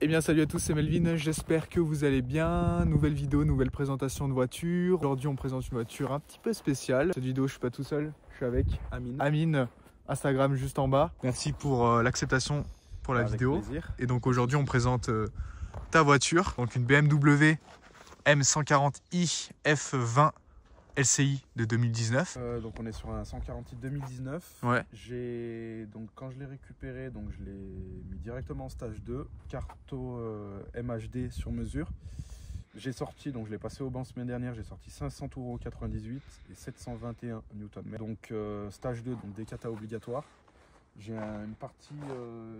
Eh bien salut à tous, c'est Melvin, j'espère que vous allez bien. Nouvelle vidéo, nouvelle présentation de voiture. Aujourd'hui on présente une voiture un petit peu spéciale. Cette vidéo je suis pas tout seul, je suis avec Amine, Instagram juste en bas. Merci pour l'acceptation pour la vidéo. Plaisir. Et donc aujourd'hui on présente ta voiture, donc une BMW M140i F20 LCI de 2019. Donc on est sur un 140i 2019. Ouais. Donc quand je l'ai récupéré, donc je l'ai mis directement en stage 2, carto MHD sur mesure. J'ai sorti, donc je l'ai passé au banc semaine dernière, j'ai sorti 500,98 € et 721 Nm. Donc stage 2, donc des katas obligatoires. J'ai une partie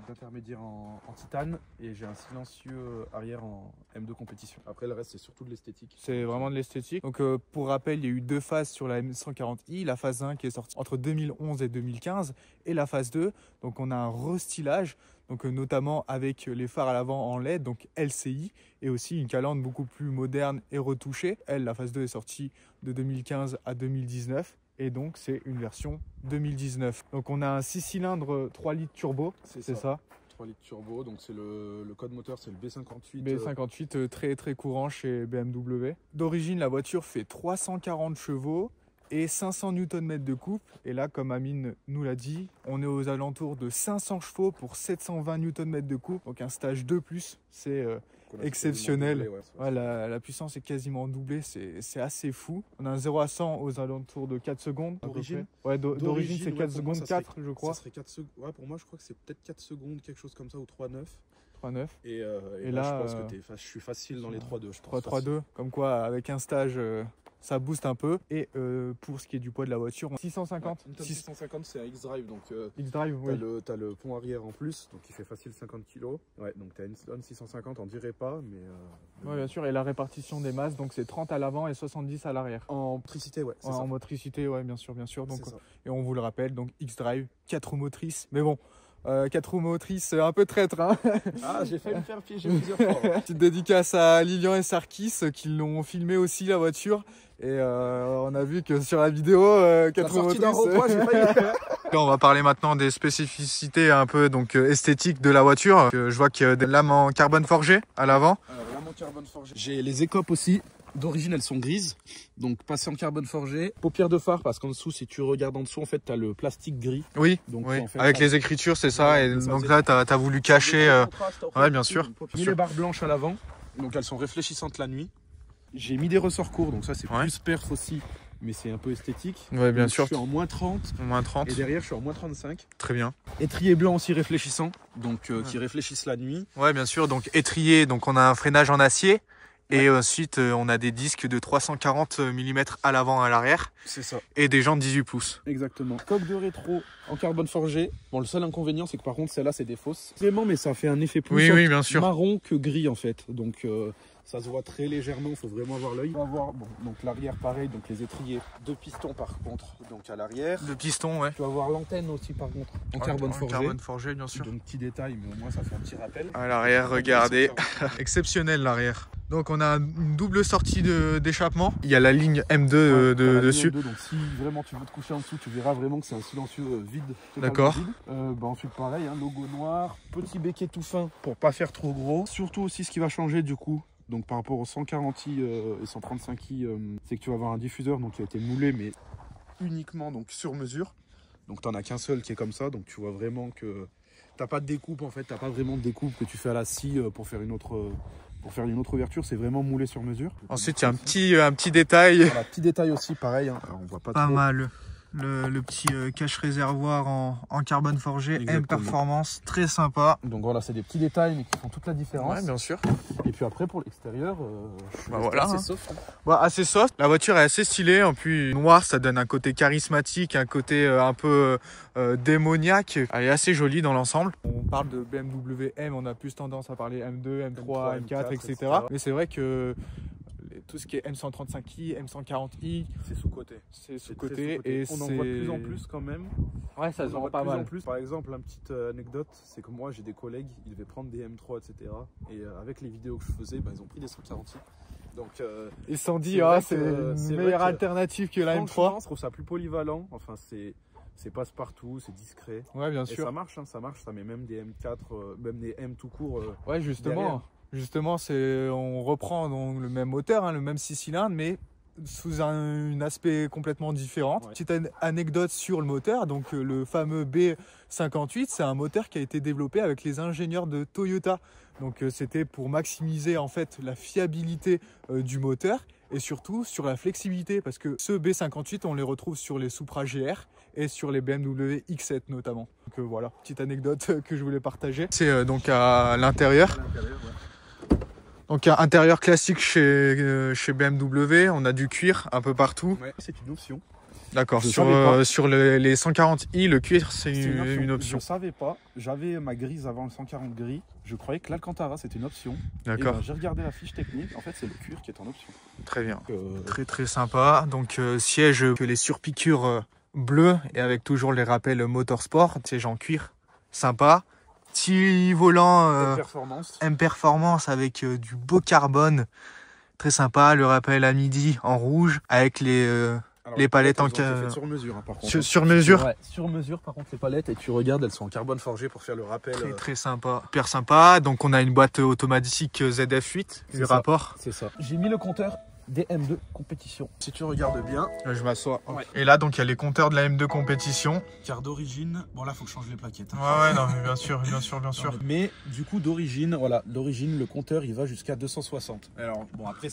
d'intermédiaire en titane et j'ai un silencieux arrière en M2 compétition. Après le reste c'est surtout de l'esthétique. C'est vraiment de l'esthétique. Donc pour rappel, il y a eu deux phases sur la M140i. La phase 1 qui est sortie entre 2011 et 2015 et la phase 2. Donc on a un restylage, donc notamment avec les phares à l'avant en LED, donc LCI, et aussi une calandre beaucoup plus moderne et retouchée. Elle, la phase 2 est sortie de 2015 à 2019. Et donc c'est une version 2019. Donc on a un 6 cylindres 3 litres turbo, c'est ça 3 litres turbo, donc c'est le code moteur, c'est le B58. B58 très courant chez BMW. D'origine la voiture fait 340 chevaux et 500 Nm de coupe. Et là, comme Amine nous l'a dit, on est aux alentours de 500 chevaux pour 720 Nm de coupe. Donc un stage 2+, c'est exceptionnel. Doublé, ouais, la puissance est quasiment doublée, c'est assez fou. On a un 0 à 100 aux alentours de 4 secondes. D'origine ouais, d'origine c'est 4 secondes, 4 je crois. Ça serait 4 secondes. Ouais, pour moi je crois que c'est peut-être 4 secondes, quelque chose comme ça, ou 3,9. 3,9. Et là, je pense que je suis facile dans les 3,2. 3,2, comme quoi avec un stage ça booste un peu. Et pour ce qui est du poids de la voiture, 650. Ouais, 650 c'est un X-Drive, donc X-Drive, oui. T'as le pont arrière en plus, donc il fait facile 50 kg. Ouais, donc t'as une Slone 650, on dirait pas, mais... ouais, bien sûr, et la répartition des masses, donc c'est 30 à l'avant et 70 à l'arrière. En motricité, ouais. Ouais, en motricité, ouais, bien sûr. Donc, ça. Et on vous le rappelle, donc X-Drive, 4 roues motrices, mais bon... 4 roues motrices, un peu traître, hein. Ah, j'ai failli me faire piéger plusieurs fois. Petite dédicace à Lilian et Sarkis qui l'ont filmé aussi la voiture. Et on a vu que sur la vidéo, 4 roues motrices. On va parler maintenant des spécificités un peu donc esthétiques de la voiture. Je vois qu'il y a des lames en carbone forgé à l'avant. Lames en carbone forgé. J'ai les écopes aussi. D'origine, elles sont grises, donc passées en carbone forgé. Paupières de phare, parce qu'en dessous, si tu regardes en dessous, en fait, tu as le plastique gris. Oui, donc, oui. En fait, avec les écritures, c'est ça. Et donc là, tu as voulu cacher. Ouais, bien sûr. J'ai mis les barres blanches à l'avant, donc elles sont réfléchissantes la nuit. J'ai mis des ressorts courts, donc ça, c'est plus perf aussi, mais c'est un peu esthétique. Ouais, bien donc, sûr. Je suis en moins 30. Moins 30. Et derrière, je suis en moins 35. Très bien. Étrier blanc aussi réfléchissant, donc qui réfléchissent la nuit. Ouais, bien sûr. Donc étrier, donc on a un freinage en acier. Et ensuite, on a des disques de 340 mm à l'avant et à l'arrière. C'est ça. Et des jantes 18 pouces. Exactement. Coque de rétro en carbone forgé. Bon, le seul inconvénient, c'est que par contre, celle-là, c'est des fausses. Vraiment, mais ça fait un effet plus bien sûr. Marron que gris, en fait. Donc, ça se voit très légèrement. Il faut vraiment avoir l'œil. On va voir, bon, donc l'arrière, pareil. Donc, les étriers. 2 pistons, par contre, donc à l'arrière. 2 pistons, ouais. Tu vas voir l'antenne aussi, par contre, en carbone forgé. Carbone forgé, bien sûr. Donc, petit détail, mais au moins, ça fait un petit rappel. À l'arrière, regardez. Exceptionnel, l'arrière. Donc on a une double sortie d'échappement. Il y a la ligne M2 dessus. M2, donc si vraiment tu veux te coucher en dessous, tu verras vraiment que c'est un silencieux vide. D'accord. Ensuite pareil, hein, logo noir, petit béquet tout fin pour pas faire trop gros. Surtout aussi ce qui va changer du coup, donc par rapport aux 140i et 135i, c'est que tu vas avoir un diffuseur donc qui a été moulé mais uniquement donc sur mesure. Donc t'en as qu'un seul qui est comme ça, donc tu vois vraiment que t'as pas de découpe en fait, t'as pas vraiment de découpe que tu fais à la scie pour faire une autre ouverture, c'est vraiment moulé sur mesure. Ensuite, il y a un petit détail. Voilà, petit détail aussi, pareil. Hein. Alors, on voit pas trop. Mal. Le petit cache réservoir en carbone forgé. Exactement. M Performance, très sympa. Donc voilà, c'est des petits détails mais qui font toute la différence. Ouais, bien sûr. Et puis après, pour l'extérieur, voilà, assez soft. Hein. Ouais, assez soft. La voiture est assez stylée. En plus, noir, ça donne un côté charismatique, un côté un peu démoniaque. Elle est assez jolie dans l'ensemble. On parle de BMW M, on a plus tendance à parler M2, M3, M4, etc. Mais c'est vrai que tout ce qui est M135i, M140i, c'est sous-côté. C'est sous-côté et on en voit de plus en plus quand même. Ouais, ça se vend pas mal. Par exemple, une petite anecdote, c'est que moi j'ai des collègues, ils devaient prendre des M3, etc. Et avec les vidéos que je faisais, ils ont pris des 140i. Donc ils se sont dit, c'est une meilleure alternative que la M3. Je trouve ça plus polyvalent. Enfin, c'est passe-partout, c'est discret. Ouais, bien Et sûr. ça marche, hein, ça marche, ça met même des M4, même des M tout court. Ouais, justement. Derrière. Justement, on reprend donc le même moteur, hein, le même 6 cylindres, mais sous un aspect complètement différent. Ouais. Petite anecdote sur le moteur, donc le fameux B58, c'est un moteur qui a été développé avec les ingénieurs de Toyota. Donc c'était pour maximiser en fait la fiabilité du moteur et surtout sur la flexibilité, parce que ce B58 on les retrouve sur les Supra GR et sur les BMW X7 notamment. Donc voilà, petite anecdote que je voulais partager. C'est donc à l'intérieur. Donc un intérieur classique chez BMW, on a du cuir un peu partout. Ouais, c'est une option. D'accord, Je savais pas. sur les 140i, le cuir c'est une option. Je savais pas, j'avais ma grise avant le 140 gris, je croyais que l'Alcantara c'était une option. D'accord, Et ben, j'ai regardé la fiche technique, en fait c'est le cuir qui est en option. très bien. Donc, Très très sympa. Donc siège que les surpiqûres bleues et avec toujours les rappels motorsport, siège en cuir, sympa. Petit volant performance. M Performance avec du beau carbone, très sympa. Le rappel à midi en rouge avec Alors, les palettes elles en ont été faites sur mesure, hein, par contre. sur mesure. Ouais, sur mesure par contre les palettes, et tu regardes, elles sont en carbone forgé pour faire le rappel. Très très sympa, hyper sympa. Donc on a une boîte automatique ZF8, C'est du ça. rapport. C'est ça. J'ai mis le compteur des M2 compétition. Si tu regardes bien, Je m'assois. Ouais. Et là donc il y a les compteurs de la M2 compétition. car d'origine, bon là faut que je change les plaquettes. hein. Ouais non mais bien sûr, bien sûr, bien sûr. Mais du coup d'origine, voilà, d'origine le compteur il va jusqu'à 260. Alors bon après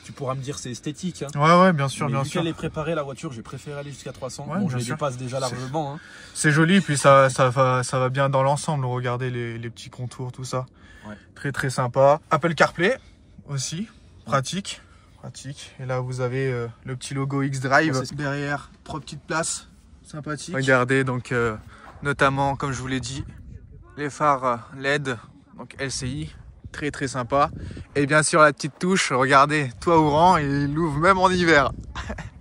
tu pourras me dire c'est esthétique. Hein. Ouais bien sûr, Mais bien vu sûr. qu'elle est préparée la voiture, j'ai préféré aller jusqu'à 300. Ouais, bon bien je les sûr. dépasse déjà largement. Hein. C'est joli, puis ça va bien dans l'ensemble. Regardez les petits contours, tout ça. Ouais. Très très sympa. Apple CarPlay aussi, pratique. Et là vous avez le petit logo X-Drive Ouais, c'est- derrière, 3 petites places, sympathique. Regardez donc notamment comme je vous l'ai dit, les phares LED, donc LCI, très très sympa. Et bien sûr la petite touche, regardez, toit ouvrant, et il l'ouvre même en hiver.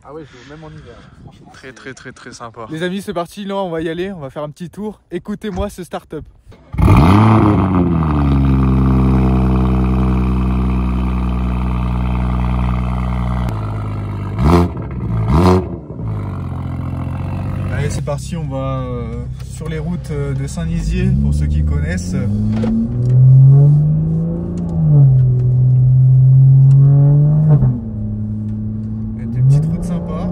Ah ouais, je veux même en hiver. Franchement, Très sympa. Les amis, c'est parti, là on va y aller, on va faire un petit tour. Écoutez-moi ce start-up. Allez c'est parti, on va sur les routes de Saint-Nizier pour ceux qui connaissent. Et des petites routes sympas.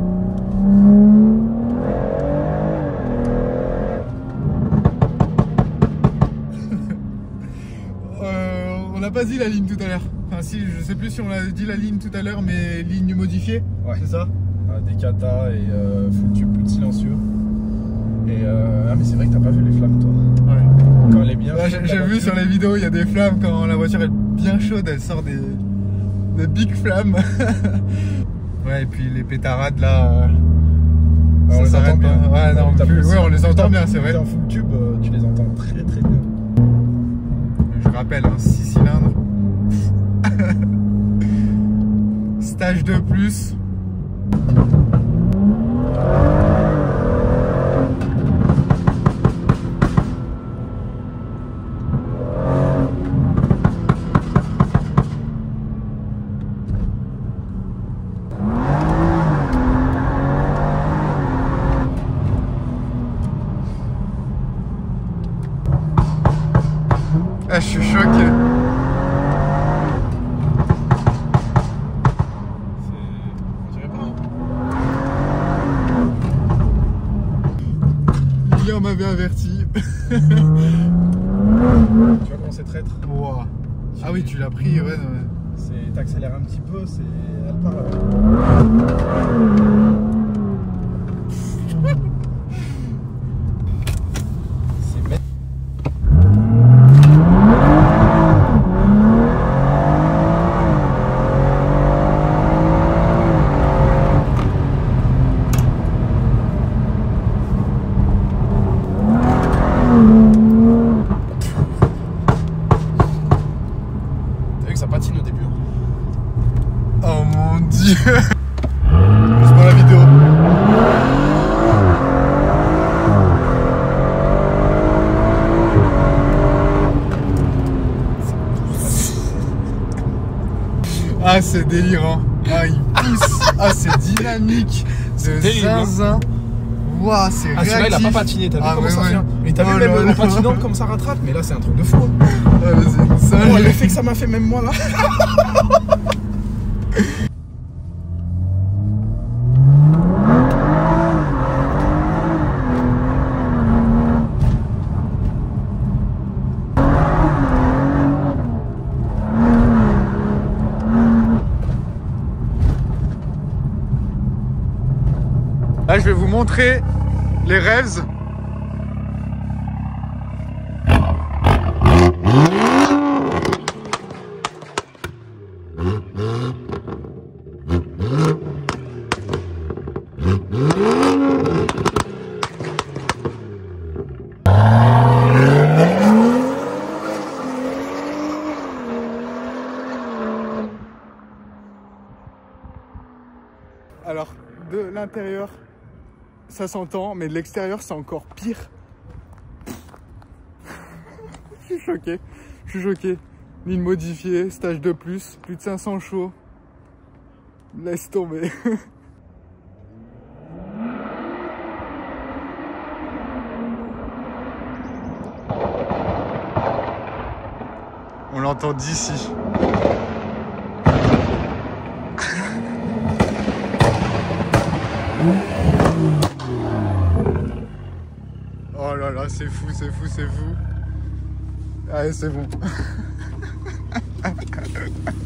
On n'a pas dit la ligne tout à l'heure. Enfin si, je sais plus si on a dit la ligne tout à l'heure, mais ligne modifiée, Ouais. c'est ça? des katas et full tube, plus de silencieux. Et ah mais c'est vrai que t'as pas vu les flammes toi. Ouais. Quand elle est bien. Ouais, chaude, j'ai la vu voiture. sur les vidéos, il y a des flammes quand la voiture est bien chaude, elle sort des big flammes. Ouais, et puis les pétarades là, Ah, on ça les s'arrête entend pas. bien. Ouais, non, T'as plus. plus- Ouais, on les entend bien, c'est vrai. T'es en full tube, tu les entends très très bien. Je rappelle, 6 cylindres. Stage 2 plus. Ah, je suis choqué. On dirait pas. Lilian m'avait averti. Tu vois comment c'est traître. Wow. Ah oui, tu l'as pris, ouais. T'accélères un petit peu, elle part. C'est bête. T'as vu que ça patine au début. Oh mon dieu. C'est pour la vidéo. Ah, c'est délirant. Ah, il pousse. Ah, c'est dynamique. De délirant. zinzin. Waouh, c'est Ah, celui-là, il a pas patiné, t'as vu comment ça vient? Mais t'as vu même en patinant comme ça rattrape? Mais là, c'est un truc de fou. Oh, l'effet que ça m'a fait, même moi là. Là, je vais vous montrer les rêves. Alors, de l'intérieur, ça s'entend, mais de l'extérieur, c'est encore pire. Je suis choqué. Je suis choqué. Ligne modifiée, stage de plus de 500 chevaux. Laisse tomber. On l'entend d'ici. Oh là là, c'est fou, c'est fou, c'est fou. Allez, c'est bon.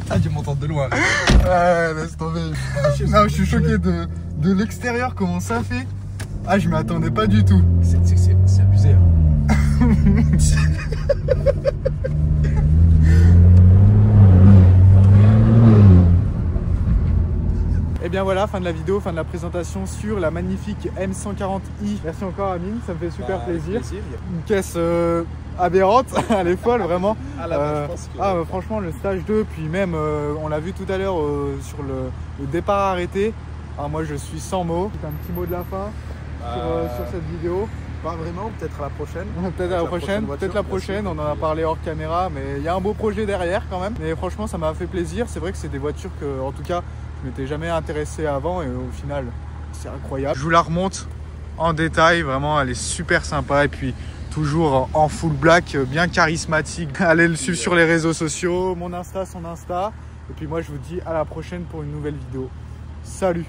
Ah, tu m'entends de loin. Ouais, laisse tomber. Non, je suis choqué de l'extérieur, comment ça fait. Ah, je m'y attendais pas du tout. C'est abusé. Hein. Et bien voilà, fin de la vidéo, fin de la présentation sur la magnifique M140i. Merci encore Amine, ça me fait super plaisir. Une caisse aberrante, elle est folle vraiment. Ah là, je pense que... franchement le stage 2, puis même on l'a vu tout à l'heure sur le départ arrêté. Alors moi je suis sans mots. C'est un petit mot de la fin sur cette vidéo. Pas vraiment, peut-être à la prochaine. Peut-être à la prochaine, peut-être la prochaine, on en a parlé hors caméra, mais il y a un beau projet derrière quand même. Mais franchement ça m'a fait plaisir, c'est vrai que c'est des voitures que en tout cas je m'étais jamais intéressé avant et au final c'est incroyable. Je vous la remonte en détail, vraiment elle est super sympa et puis toujours en full black, bien charismatique. Allez le suivre sur les réseaux sociaux, mon Insta, son Insta. Et puis moi je vous dis à la prochaine pour une nouvelle vidéo. Salut!